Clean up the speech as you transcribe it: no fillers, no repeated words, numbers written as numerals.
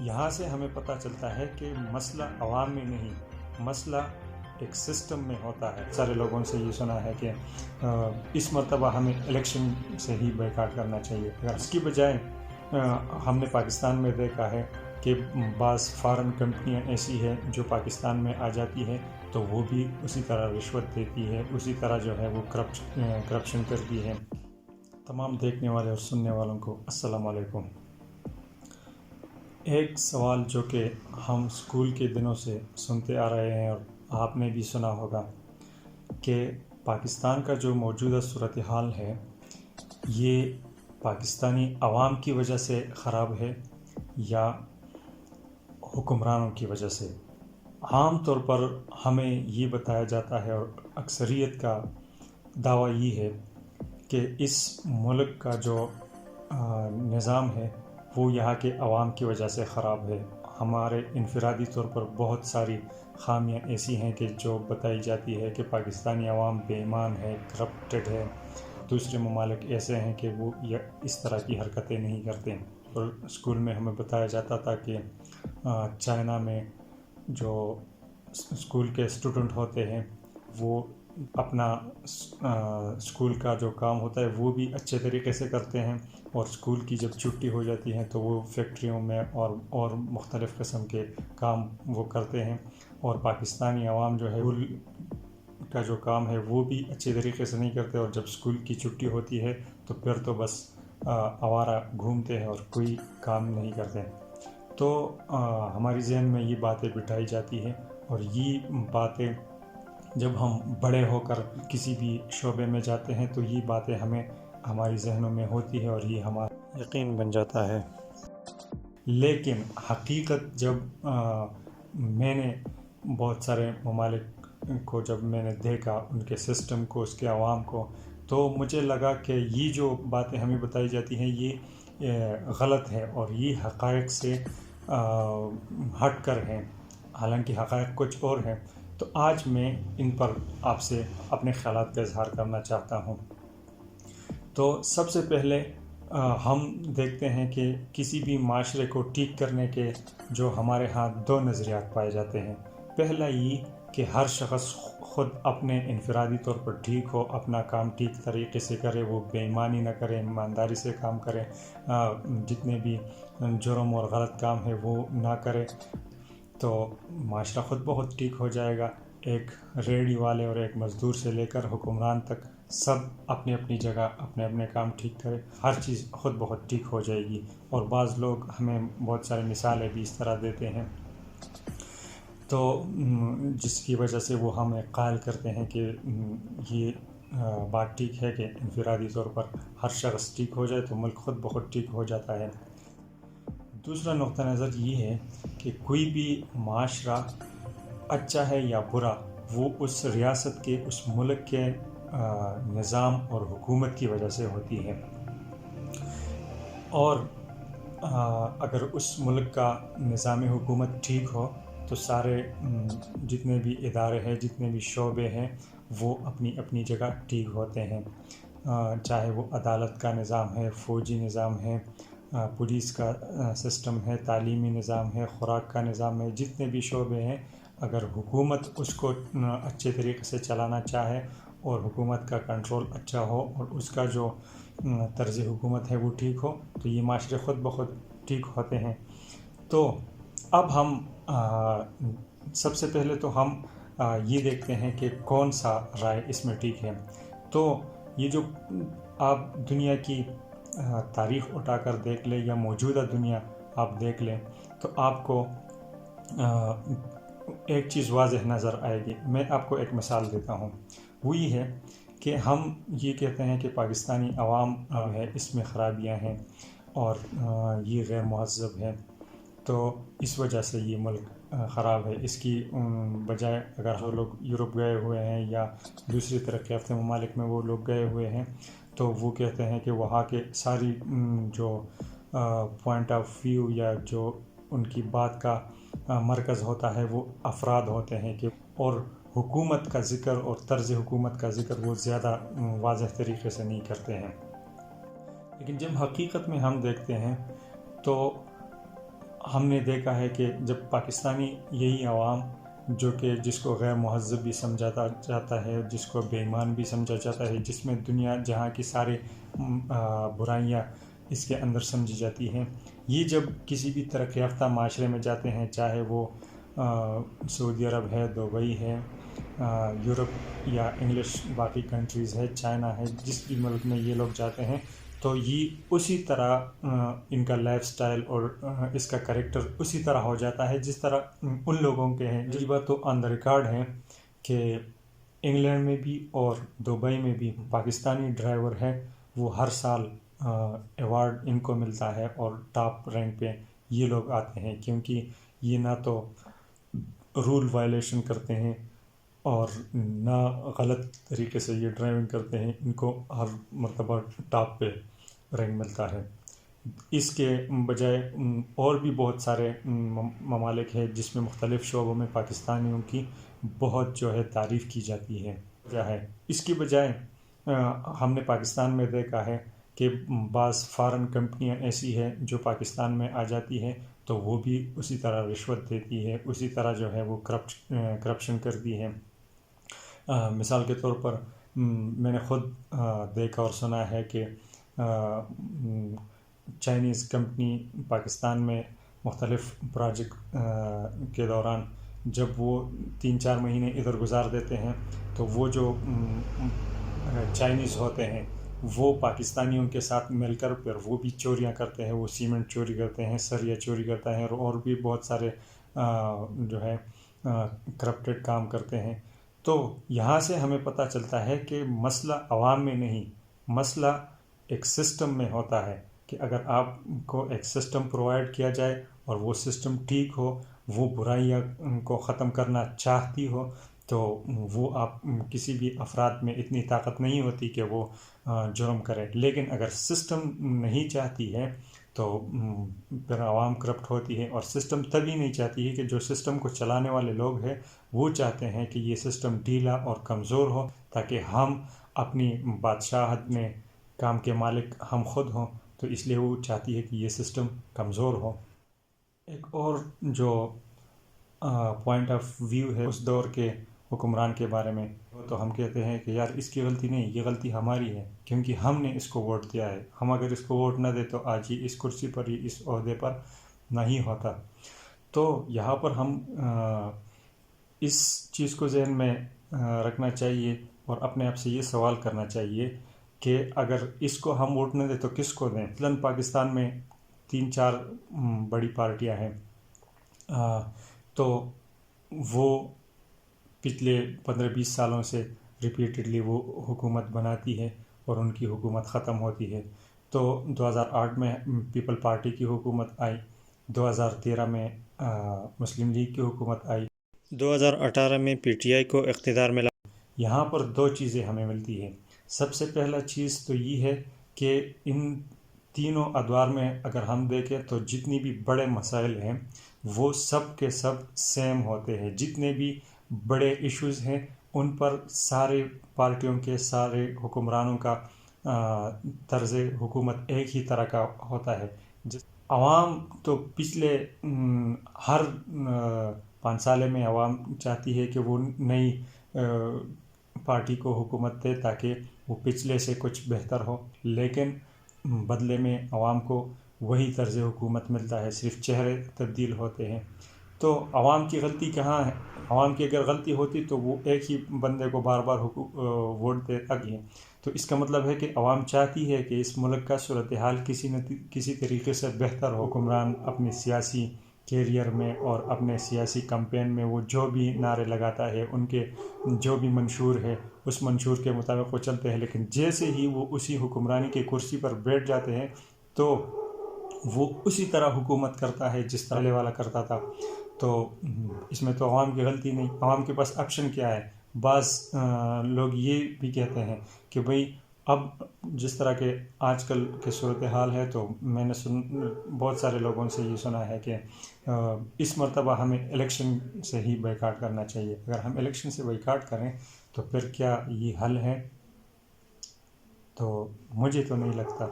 یہاں سے ہمیں پتہ چلتا ہے کہ مسئلہ عوام میں نہیں، مسئلہ ایک سسٹم میں ہوتا ہے۔ سارے لوگوں سے یہ سنا ہے کہ اس مرتبہ ہمیں الیکشن سے ہی بیکاٹ کرنا چاہیے، اگر اس کی بجائے ہم نے پاکستان میں دیکھا ہے کہ بعض فارن کمپنیاں ایسی ہیں جو پاکستان میں آ جاتی ہے تو وہ بھی اسی طرح رشوت دیتی ہے، اسی طرح جو ہے وہ کرپشن کرتی ہے۔ تمام دیکھنے والے اور سننے والوں کو السلام علیکم۔ ایک سوال جو کہ ہم اسکول کے دنوں سے سنتے آ رہے ہیں اور آپ نے بھی سنا ہوگا کہ پاکستان کا جو موجودہ صورتحال ہے یہ پاکستانی عوام کی وجہ سے خراب ہے یا حکمرانوں کی وجہ سے۔ عام طور پر ہمیں یہ بتایا جاتا ہے اور اکثریت کا دعویٰ یہ ہے کہ اس ملک کا جو نظام ہے وہ یہاں کے عوام کی وجہ سے خراب ہے۔ ہمارے انفرادی طور پر بہت ساری خامیاں ایسی ہیں کہ جو بتائی جاتی ہے کہ پاکستانی عوام بے ایمان ہے، کرپٹڈ ہے، دوسرے ممالک ایسے ہیں کہ وہ اس طرح کی حرکتیں نہیں کرتے۔ اور اسکول میں ہمیں بتایا جاتا تھا کہ چائنا میں جو اسکول کے اسٹوڈنٹ ہوتے ہیں وہ اپنا اسکول کا جو کام ہوتا ہے وہ بھی اچھے طریقے سے کرتے ہیں، اور اسکول کی جب چھٹی ہو جاتی ہے تو وہ فیکٹریوں میں اور مختلف قسم کے کام وہ کرتے ہیں، اور پاکستانی عوام جو ہے اسکول کا جو کام ہے وہ بھی اچھے طریقے سے نہیں کرتے، اور جب اسکول کی چھٹی ہوتی ہے تو پھر تو بس آوارہ گھومتے ہیں اور کوئی کام نہیں کرتے۔ تو ہماری ذہن میں یہ باتیں بٹھائی جاتی ہیں، اور یہ باتیں جب ہم بڑے ہو کر کسی بھی شعبے میں جاتے ہیں تو یہ باتیں ہماری ذہنوں میں ہوتی ہے اور یہ ہمارا یقین بن جاتا ہے۔ لیکن حقیقت جب میں نے بہت سارے ممالک کو جب میں نے دیکھا، ان کے سسٹم کو، اس کے عوام کو، تو مجھے لگا کہ یہ جو باتیں ہمیں بتائی جاتی ہیں یہ غلط ہے اور یہ حقائق سے ہٹ کر ہیں، حالانکہ حقائق کچھ اور ہیں۔ تو آج میں ان پر آپ سے اپنے خیالات کا اظہار کرنا چاہتا ہوں۔ تو سب سے پہلے ہم دیکھتے ہیں کہ کسی بھی معاشرے کو ٹھیک کرنے کے جو ہمارے ہاں دو نظریات پائے جاتے ہیں۔ پہلا یہ کہ ہر شخص خود اپنے انفرادی طور پر ٹھیک ہو، اپنا کام ٹھیک طریقے سے کرے، وہ بے ایمانی نہ کرے، ایمانداری سے کام کرے، جتنے بھی جرم اور غلط کام ہے وہ نہ کرے، تو معاشرہ خود بہت ٹھیک ہو جائے گا۔ ایک ریڑھی والے اور ایک مزدور سے لے کر حکمران تک سب اپنی اپنی جگہ اپنے اپنے کام ٹھیک کرے، ہر چیز خود بہت ٹھیک ہو جائے گی۔ اور بعض لوگ ہمیں بہت سارے مثالیں بھی اس طرح دیتے ہیں، تو جس کی وجہ سے وہ ہمیں قائل کرتے ہیں کہ یہ بات ٹھیک ہے کہ انفرادی طور پر ہر شخص ٹھیک ہو جائے تو ملک خود بہت ٹھیک ہو جاتا ہے۔ دوسرا نقطہ نظر یہ ہے کہ کوئی بھی معاشرہ اچھا ہے یا برا وہ اس ریاست کے، اس ملک کے نظام اور حکومت کی وجہ سے ہوتی ہے، اور اگر اس ملک کا نظام حکومت ٹھیک ہو تو سارے جتنے بھی ادارے ہیں، جتنے بھی شعبے ہیں وہ اپنی اپنی جگہ ٹھیک ہوتے ہیں، چاہے وہ عدالت کا نظام ہے، فوجی نظام ہے، پولیس کا سسٹم ہے، تعلیمی نظام ہے، خوراک کا نظام ہے، جتنے بھی شعبے ہیں، اگر حکومت اس کو اچھے طریقے سے چلانا چاہے اور حکومت کا کنٹرول اچھا ہو اور اس کا جو طرز حکومت ہے وہ ٹھیک ہو تو یہ معاشرے خود بخود ٹھیک ہوتے ہیں۔ تو اب ہم سب سے پہلے تو ہم یہ دیکھتے ہیں کہ کون سا رائے اس میں ٹھیک ہے۔ تو یہ جو آپ دنیا کی تاریخ اٹھا کر دیکھ لیں یا موجودہ دنیا آپ دیکھ لیں تو آپ کو ایک چیز واضح نظر آئے گی۔ میں آپ کو ایک مثال دیتا ہوں، وہ یہ ہے کہ ہم یہ کہتے ہیں کہ پاکستانی عوام ہے اس میں خرابیاں ہیں اور یہ غیر مہذب ہے، تو اس وجہ سے یہ ملک خراب ہے۔ اس کی بجائے اگر وہ لوگ یورپ گئے ہوئے ہیں یا دوسری ترقی یافتہ ممالک میں وہ لوگ گئے ہوئے ہیں تو وہ کہتے ہیں کہ وہاں کے ساری جو پوائنٹ آف ویو یا جو ان کی بات کا مرکز ہوتا ہے وہ افراد ہوتے ہیں، کہ اور حکومت کا ذکر اور طرز حکومت کا ذکر وہ زیادہ واضح طریقے سے نہیں کرتے ہیں۔ لیکن جب حقیقت میں ہم دیکھتے ہیں تو ہم نے دیکھا ہے کہ جب پاکستانی یہی عوام جو کہ جس کو غیر مہذب بھی سمجھا جاتا ہے، جس کو بے ایمان بھی سمجھا جاتا ہے، جس میں دنیا جہاں کی سارے برائیاں اس کے اندر سمجھی جاتی ہیں، یہ جب کسی بھی ترقی یافتہ معاشرے میں جاتے ہیں، چاہے وہ سعودی عرب ہے، دبئی ہے، یورپ یا انگلش باقی کنٹریز ہے، چائنا ہے، جس بھی ملک میں یہ لوگ جاتے ہیں تو یہ اسی طرح ان کا لائف سٹائل اور اس کا کریکٹر اسی طرح ہو جاتا ہے جس طرح ان لوگوں کے ہیں. یہ بات تو آن دا ریکارڈ ہے کہ انگلینڈ میں بھی اور دبئی میں بھی پاکستانی ڈرائیور ہے وہ ہر سال ایوارڈ ان کو ملتا ہے اور ٹاپ رینک پہ یہ لوگ آتے ہیں، کیونکہ یہ نہ تو رول وائلیشن کرتے ہیں اور نہ غلط طریقے سے یہ ڈرائیونگ کرتے ہیں. ان کو ہر مرتبہ ٹاپ پہ رینک ملتا ہے. اس کے بجائے اور بھی بہت سارے ممالک ہیں جس میں مختلف شعبوں میں پاکستانیوں کی بہت جو ہے تعریف کی جاتی ہے. اس کی بجائے ہم نے پاکستان میں دیکھا ہے کہ بعض فارن کمپنیاں ایسی ہیں جو پاکستان میں آ جاتی ہیں تو وہ بھی اسی طرح رشوت دیتی ہے، اسی طرح جو ہے وہ کرپشن کرتی ہے. مثال کے طور پر میں نے خود دیکھا اور سنا ہے کہ چائنیز کمپنی پاکستان میں مختلف پروجیکٹ کے دوران جب وہ 3-4 مہینے ادھر گزار دیتے ہیں تو وہ جو چائنیز ہوتے ہیں وہ پاکستانیوں کے ساتھ مل کر پھر وہ بھی چوریاں کرتے ہیں، وہ سیمنٹ چوری کرتے ہیں، سریا چوری کرتا ہے اور بھی بہت سارے جو ہے کرپٹڈ کام کرتے ہیں. تو یہاں سے ہمیں پتہ چلتا ہے کہ مسئلہ عوام میں نہیں، مسئلہ ایک سسٹم میں ہوتا ہے کہ اگر آپ کو ایک سسٹم پرووائڈ کیا جائے اور وہ سسٹم ٹھیک ہو، وہ برائیاں کو ختم کرنا چاہتی ہو تو وہ آپ کسی بھی افراد میں اتنی طاقت نہیں ہوتی کہ وہ جرم کرے. لیکن اگر سسٹم نہیں چاہتی ہے تو پھر عوام کرپٹ ہوتی ہے، اور سسٹم تبھی نہیں چاہتی ہے کہ جو سسٹم کو چلانے والے لوگ ہیں وہ چاہتے ہیں کہ یہ سسٹم ڈھیلا اور کمزور ہو تاکہ ہم اپنی بادشاہت میں کام کے مالک ہم خود ہوں. تو اس لیے وہ چاہتی ہے کہ یہ سسٹم کمزور ہو. ایک اور جو پوائنٹ آف ویو ہے اس دور کے حکمران کے بارے میں، تو ہم کہتے ہیں کہ یار اس کی غلطی نہیں، یہ غلطی ہماری ہے کیونکہ ہم نے اس کو ووٹ دیا ہے. ہم اگر اس کو ووٹ نہ دے تو آج یہ اس کرسی پر ہی اس عہدے پر نہیں ہوتا. تو یہاں پر ہم اس چیز کو ذہن میں رکھنا چاہیے اور اپنے آپ سے یہ سوال کرنا چاہیے کہ اگر اس کو ہم ووٹ نہ دیں تو کس کو دیں. مثلاً پاکستان میں 3-4 بڑی پارٹیاں ہیں تو وہ پچھلے 15-20 سالوں سے ریپیٹڈلی وہ حکومت بناتی ہے اور ان کی حکومت ختم ہوتی ہے. تو 2008 میں پیپل پارٹی کی حکومت آئی، 2013 میں مسلم لیگ کی حکومت آئی، 2018 میں پی ٹی آئی کو اقتدار ملا. یہاں پر 2 چیزیں ہمیں ملتی ہیں. سب سے پہلا چیز تو یہ ہے کہ ان تینوں ادوار میں اگر ہم دیکھیں تو جتنی بھی بڑے مسائل ہیں وہ سب کے سب سیم ہوتے ہیں. جتنے بھی بڑے ایشوز ہیں ان پر سارے پارٹیوں کے سارے حکمرانوں کا طرز حکومت ایک ہی طرح کا ہوتا ہے. عوام تو پچھلے ہر 5 سالے میں عوام چاہتی ہے کہ وہ نئی پارٹی کو حکومت دے تاکہ وہ پچھلے سے کچھ بہتر ہو، لیکن بدلے میں عوام کو وہی طرز حکومت ملتا ہے، صرف چہرے تبدیل ہوتے ہیں. تو عوام کی غلطی کہاں ہے؟ عوام کی اگر غلطی ہوتی تو وہ ایک ہی بندے کو بار بار ووٹ دے آگے. تو اس کا مطلب ہے کہ عوام چاہتی ہے کہ اس ملک کا صورتحال کسی طریقے سے بہتر ہو. حکمران اپنی سیاسی کیریئر میں اور اپنے سیاسی کمپین میں وہ جو بھی نعرے لگاتا ہے، ان کے جو بھی منشور ہے اس منشور کے مطابق وہ چلتے ہیں. لیکن جیسے ہی وہ اسی حکمرانی کی کرسی پر بیٹھ جاتے ہیں تو وہ اسی طرح حکومت کرتا ہے جس طرح پہلے والا کرتا تھا. تو اس میں تو عوام کی غلطی نہیں. عوام کے پاس آپشن کیا ہے؟ بعض لوگ یہ بھی کہتے ہیں کہ بھئی اب جس طرح کے آج کل کے صورتحال ہے تو میں نے بہت سارے لوگوں سے یہ سنا ہے کہ اس مرتبہ ہمیں الیکشن سے ہی بائیکاٹ کرنا چاہیے. اگر ہم الیکشن سے بائیکاٹ کریں تو پھر کیا یہ حل ہے؟ تو مجھے تو نہیں لگتا.